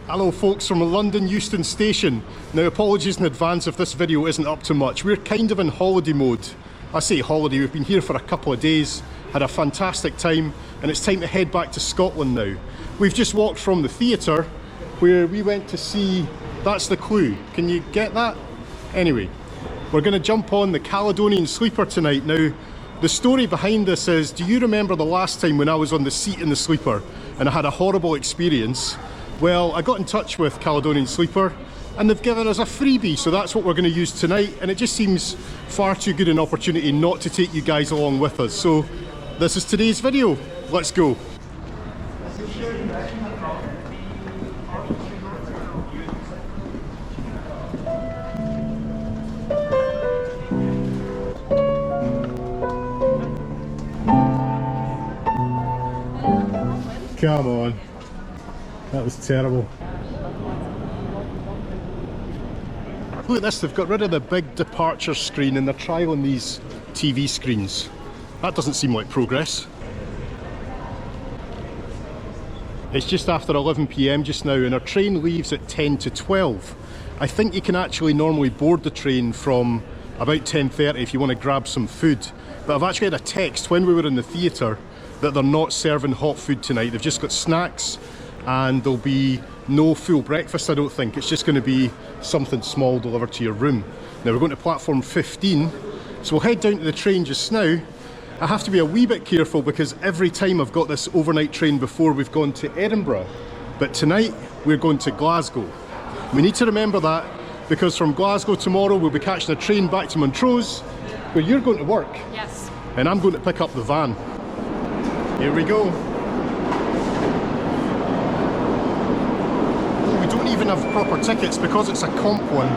Hello folks from London Euston station. Now apologies in advance if this video isn't up to much. We're kind of in holiday mode. I say holiday, we've been here for a couple of days, had a fantastic time, and it's time to head back to Scotland now. We've just walked from the theatre where we went to see, that's the clue, can you get that? Anyway, we're going to jump on the Caledonian Sleeper tonight. Now, the story behind this is, do you remember the last time when I was on the seat in the Sleeper and I had a horrible experience? Well, I got in touch with Caledonian Sleeper and they've given us a freebie, so that's what we're going to use tonight, and it just seems far too good an opportunity not to take you guys along with us. So this is today's video. Let's go. Come on. That was terrible. Look at this, they've got rid of the big departure screen and they're trialling these TV screens. That doesn't seem like progress. It's just after 11 PM just now and our train leaves at 10 to 12. I think you can actually normally board the train from about 10:30 if you want to grab some food. But I've actually had a text when we were in the theatre that they're not serving hot food tonight. They've just got snacks and there'll be no full breakfast, I don't think. It's just going to be something small delivered to your room. Now we're going to platform 15, so we'll head down to the train just now. I have to be a wee bit careful because every time I've got this overnight train before we've gone to Edinburgh, but tonight we're going to Glasgow. We need to remember that because from Glasgow tomorrow we'll be catching a train back to Montrose where you're going to work. Yes. And I'm going to pick up the van. Here we go. We don't even have proper tickets because it's a comp one.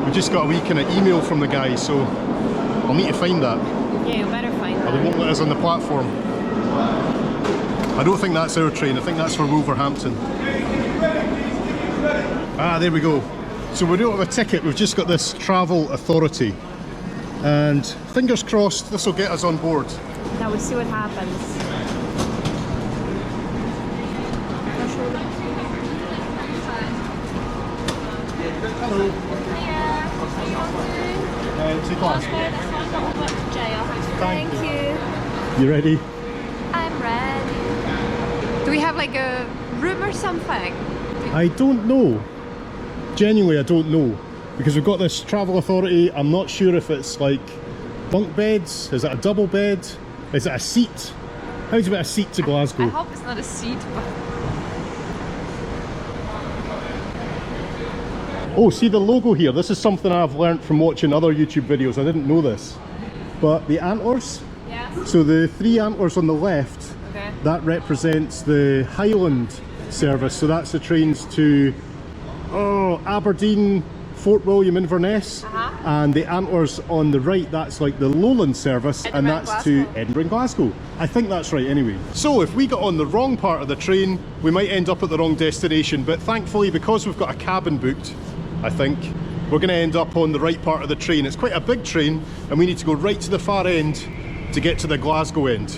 We just got a wee kind of email from the guy, so I'll need to find that. Yeah, you better find that. They won't let us on the platform. I don't think that's our train, I think that's for Wolverhampton. Ah, there we go. So we don't have a ticket, we've just got this travel authority. And fingers crossed this will get us on board. Now we'll see what happens. Hello. To Glasgow. Thank you. You ready? I'm ready. Do we have like a room or something? I don't know. Genuinely, I don't know. Because we've got this travel authority, I'm not sure if it's like bunk beds, is it a double bed, is it a seat? How do you get a seat to Glasgow? I hope it's not a seat, but... Oh, see the logo here, this is something I've learnt from watching other YouTube videos, I didn't know this. But the antlers, Yes. so the 3 antlers on the left, Okay. that represents the Highland service, so that's the trains to Aberdeen, Fort William Inverness, and the antlers on the right, that's like the Lowland service, and Edinburgh, that's to Glasgow. Edinburgh and Glasgow. I think that's right anyway. So if we got on the wrong part of the train, we might end up at the wrong destination, but thankfully because we've got a cabin booked, I think, we're going to end up on the right part of the train. It's quite a big train and we need to go right to the far end to get to the Glasgow end.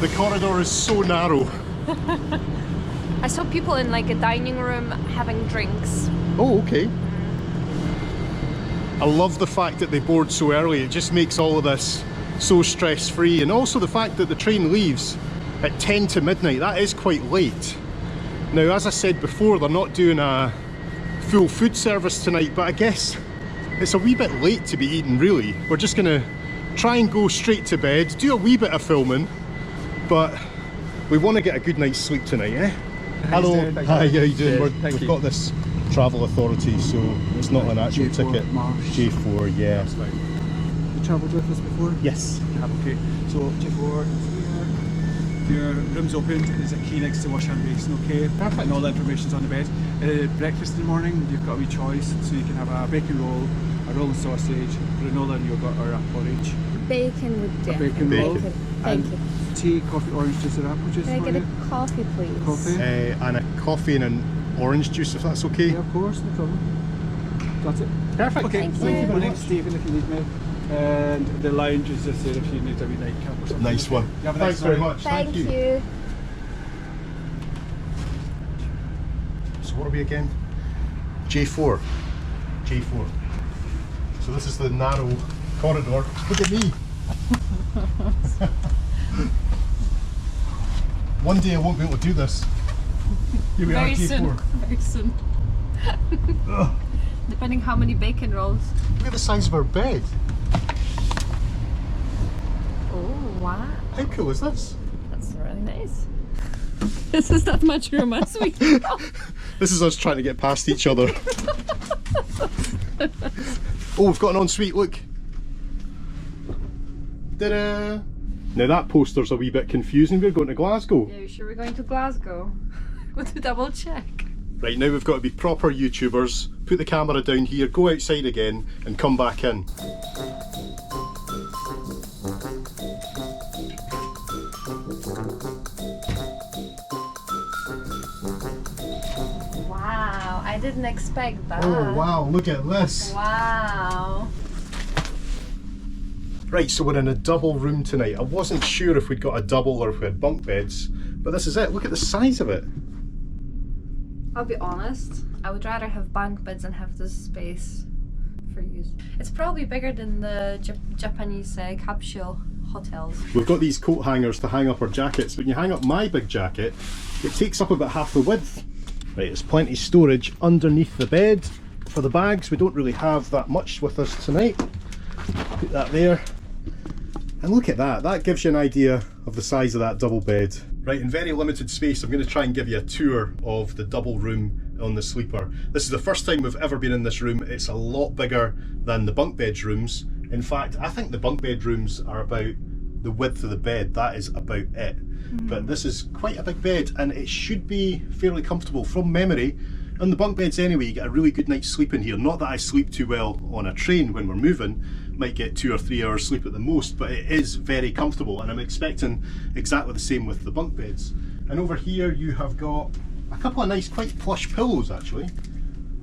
The corridor is so narrow. I saw people in like a dining room having drinks. Oh, okay. I love the fact that they board so early. It just makes all of this so stress-free, and also the fact that the train leaves at 10 to midnight. That is quite late. Now, as I said before, they're not doing a full food service tonight, but I guess it's a wee bit late to be eating, really. We're just gonna try and go straight to bed, do a wee bit of filming, but we want to get a good night's sleep tonight, eh? Hello. Hi, how you doing? We've got this travel authority, so it's not an actual J4 ticket. Marsh. J4, yeah. That's right. You travelled with us before? Yes. You have, okay. So J4, your room's open, there's a key next to wash hand basin, okay? Perfect. And all the information's on the bed. Breakfast in the morning, you've got a wee choice, so you can have a bacon roll, a roll and sausage, granola and yogurt, or a porridge. Bacon would do. A bacon roll. Thank you. Tea, coffee, orange juice, or apple juice. Can I for get you? a coffee, please? Coffee? And a coffee and an orange juice, if that's okay. Yeah, of course, no problem. That's it. Perfect. Okay, Thank thank you. you. My name's Stephen, if you need me. And the lounge is just there if you need a wee nightcap or something. Nice one. You have a Thanks nice very night. much. Thank you. So what are we again? J4. J4. So this is the narrow corridor. Look at me. One day I won't be able to do this. Here we are, Very soon. J4. Very soon. Ugh. Depending how many bacon rolls. Look at the size of our bed. Oh wow. How cool is this? That's really nice. This is that much room as we This is us trying to get past each other. Oh, we've got an ensuite, look. Ta-da! Now that poster's a wee bit confusing, we're going to Glasgow. Yeah, you sure we're going to Glasgow? We'll to double check. Right, now we've got to be proper YouTubers, put the camera down here, go outside again and come back in. Wow, I didn't expect that. Oh wow, look at this. Wow. Right, so we're in a double room tonight. I wasn't sure if we'd got a double or if we had bunk beds, but this is it. Look at the size of it. I'll be honest, I would rather have bunk beds and have this space for use. It's probably bigger than the Japanese capsule hotels. We've got these coat hangers to hang up our jackets. When you hang up my big jacket, it takes up about half the width. Right, there's plenty of storage underneath the bed for the bags. We don't really have that much with us tonight. Put that there. And look at that, that gives you an idea of the size of that double bed. Right, in very limited space, I'm going to try and give you a tour of the double room on the Sleeper. This is the first time we've ever been in this room. It's a lot bigger than the bunk bed rooms. In fact, I think the bunk bed rooms are about the width of the bed. That is about it. But this is quite a big bed and it should be fairly comfortable from memory. On the bunk beds anyway, you get a really good night's sleep in here. Not that I sleep too well on a train when we're moving, might get 2 or 3 hours sleep at the most, but it is very comfortable and I'm expecting exactly the same with the bunk beds. And over here you have got a couple of nice quite plush pillows actually.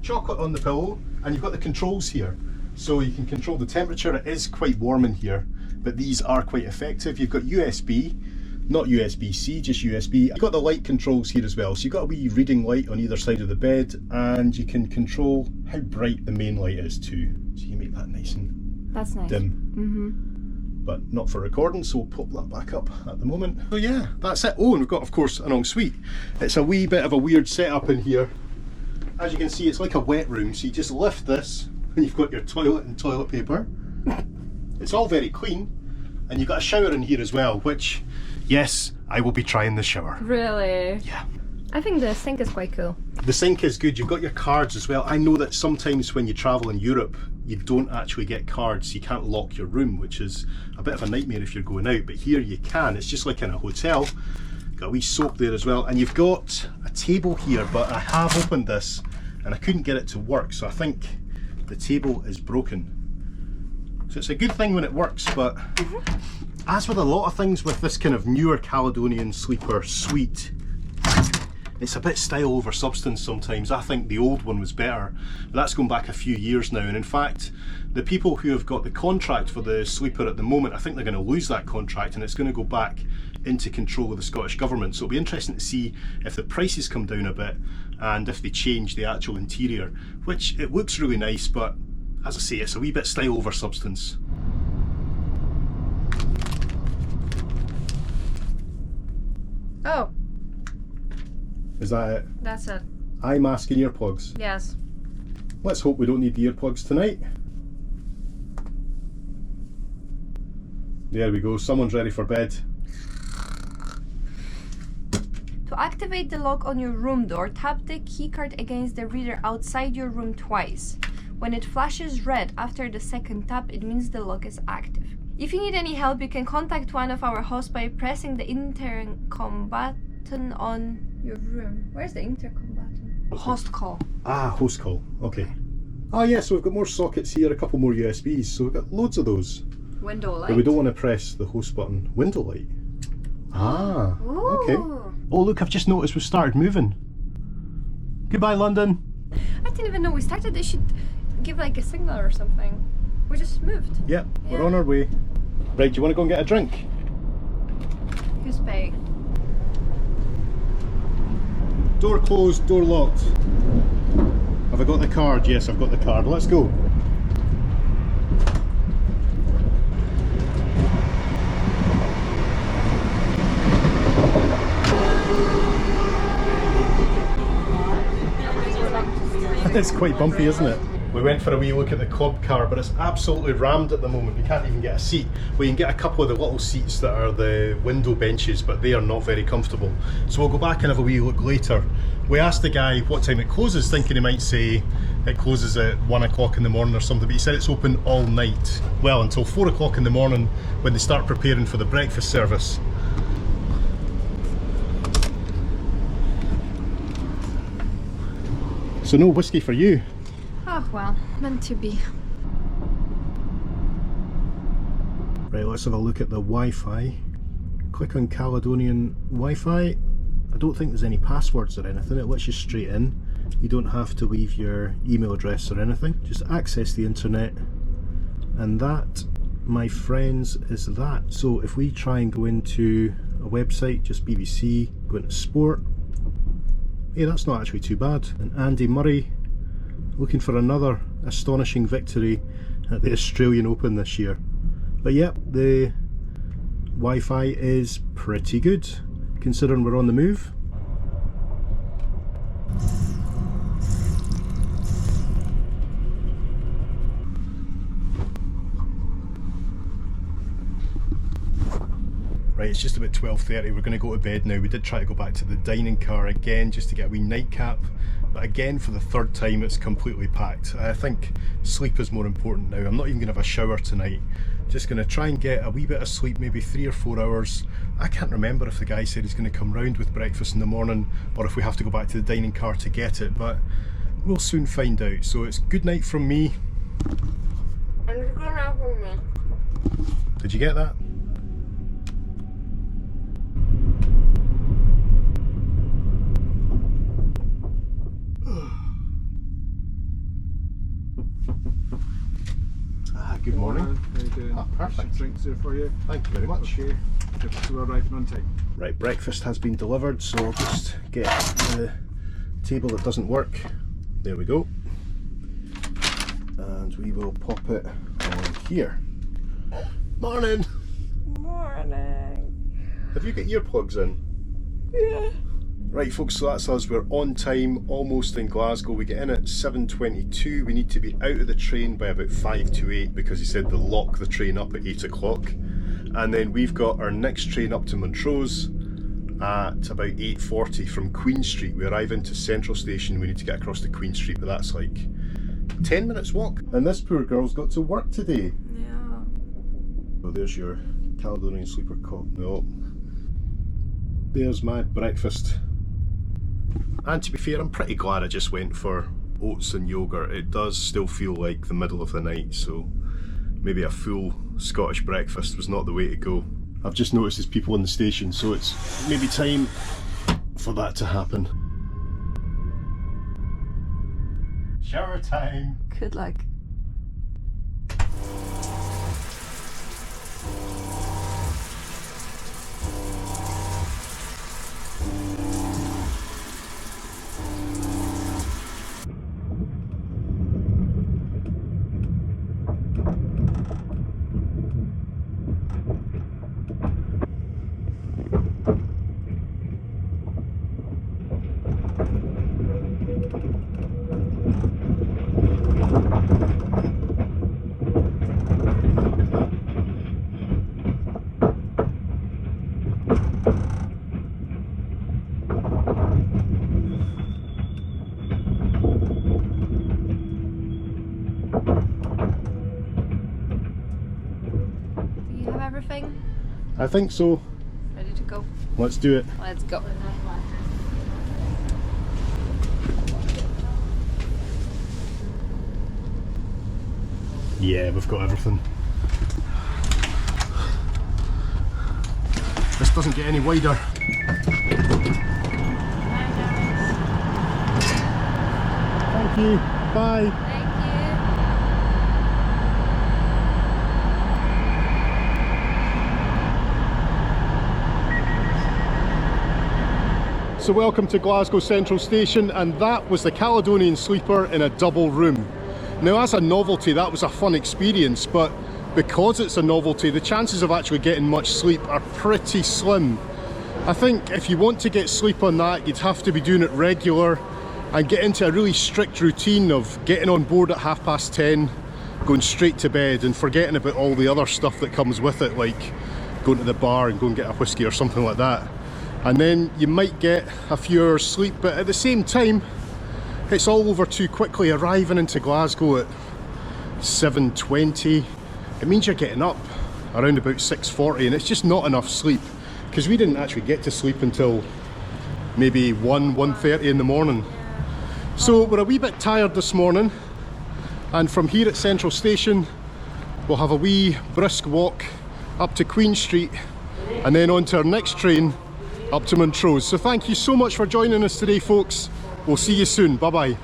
Chocolate on the pillow, and you've got the controls here. So you can control the temperature. It is quite warm in here, but these are quite effective. You've got USB, not USB-C, just USB. You've got the light controls here as well. So you've got a wee reading light on either side of the bed, and you can control how bright the main light is too. So you can make that nice and That's nice. dim. But not for recording, so we'll pop that back up at the moment. So yeah, that's it. Oh, and we've got, of course, an ensuite. It's a wee bit of a weird setup in here. As you can see, it's like a wet room, so you just lift this, and you've got your toilet and toilet paper. It's all very clean, and you've got a shower in here as well, which, yes, I will be trying the shower. Really? Yeah. I think the sink is quite cool. The sink is good. You've got your cards as well. I know that sometimes when you travel in Europe, you don't actually get cards. You can't lock your room, which is a bit of a nightmare if you're going out. But here you can. It's just like in a hotel. Got a wee soap there as well. And you've got a table here, but I have opened this and I couldn't get it to work. So I think the table is broken. So it's a good thing when it works, but as with a lot of things with this kind of newer Caledonian Sleeper suite, it's a bit style over substance sometimes. I think the old one was better, but that's going back a few years now. And in fact, the people who have got the contract for the Sleeper at the moment, I think they're going to lose that contract and it's going to go back into control of the Scottish Government. So it'll be interesting to see if the prices come down a bit and if they change the actual interior, which it looks really nice, but as I say, it's a wee bit style over substance. Oh, Is that it? that's it. Eye mask and earplugs. Yes. Let's hope we don't need the earplugs tonight. There we go, someone's ready for bed. To activate the lock on your room door, tap the keycard against the reader outside your room twice. When it flashes red after the second tap, it means the lock is active. If you need any help, you can contact one of our hosts by pressing the intercom button on your room. Where's the intercom button? Host call. Ah, host call, okay. Ah yeah, so we've got more sockets here, a couple more USBs, so we've got loads of those. Window light. But we don't want to press the host button. Window light. Ah, Ooh. okay. Oh look, I've just noticed we've started moving. Goodbye London. I didn't even know we started. They should give like a signal or something. We just moved. Yeah, we're on our way. Right, do you want to go and get a drink? Who's paying? Door closed, door locked. Have I got the card? Yes, I've got the card. Let's go. It's quite bumpy, isn't it? We went for a wee look at the club car, but it's absolutely rammed at the moment. You can't even get a seat. We can get a couple of the little seats that are the window benches, but they are not very comfortable. So we'll go back and have a wee look later. We asked the guy what time it closes, thinking he might say it closes at 1 o'clock in the morning or something, but he said it's open all night. Well, until 4 o'clock in the morning when they start preparing for the breakfast service. So no whiskey for you. Oh well, meant to be. Right, let's have a look at the Wi-Fi. Click on Caledonian Wi-Fi. I don't think there's any passwords or anything, it lets you straight in. You don't have to leave your email address or anything, just access the internet. And that, my friends, is that. So if we try and go into a website, just BBC, go into sport, hey, that's not actually too bad. And Andy Murray looking for another astonishing victory at the Australian Open this year. But yep, the Wi-Fi is pretty good considering we're on the move. Right, it's just about 12:30, we're going to go to bed now. We did try to go back to the dining car again just to get a wee nightcap, but again for the third time it's completely packed. I think sleep is more important now. I'm not even going to have a shower tonight. Just going to try and get a wee bit of sleep, maybe 3 or 4 hours. I can't remember if the guy said he's going to come round with breakfast in the morning or if we have to go back to the dining car to get it, but we'll soon find out. So it's good night from me. And it's good night from me. Did you get that? Good morning. How you doing? Ah, perfect. Some drinks here for you. Thank you very much. Okay, so we're arriving on time. Right, breakfast has been delivered, so I'll just get the table that doesn't work. There we go. And we will pop it on here. Morning! Morning. Have you got earplugs in? Yeah. Right folks, so that's us. We're on time, almost in Glasgow. We get in at 7:22. We need to be out of the train by about 5 to 8 because he said they'll lock the train up at 8 o'clock. And then we've got our next train up to Montrose at about 8:40 from Queen Street. We arrive into Central Station, we need to get across to Queen Street, but that's like 10 minutes walk. And this poor girl's got to work today. Yeah. Oh, there's your Caledonian Sleeper cock. No. There's my breakfast. And to be fair, I'm pretty glad I just went for oats and yogurt. It does still feel like the middle of the night, so maybe a full Scottish breakfast was not the way to go. I've just noticed there's people in the station, so it's maybe time for that to happen. Shower time! Good luck. Everything? I think so. Ready to go? Let's do it. Let's go. Yeah, we've got everything. This doesn't get any wider. Thank you. Bye. Thank you. So welcome to Glasgow Central Station, and that was the Caledonian Sleeper in a double room. Now as a novelty that was a fun experience, but because it's a novelty the chances of actually getting much sleep are pretty slim. I think if you want to get sleep on that you'd have to be doing it regular and get into a really strict routine of getting on board at 10:30, going straight to bed and forgetting about all the other stuff that comes with it, like going to the bar and go and get a whiskey or something like that. And then you might get a few hours sleep, but at the same time it's all over too quickly. Arriving into Glasgow at 7:20, it means you're getting up around about 6:40, and it's just not enough sleep, because we didn't actually get to sleep until maybe 1:30 in the morning. So we're a wee bit tired this morning, and from here at Central Station we'll have a wee brisk walk up to Queen Street and then on to our next train up to Montrose. So thank you so much for joining us today, folks. We'll see you soon. Bye bye.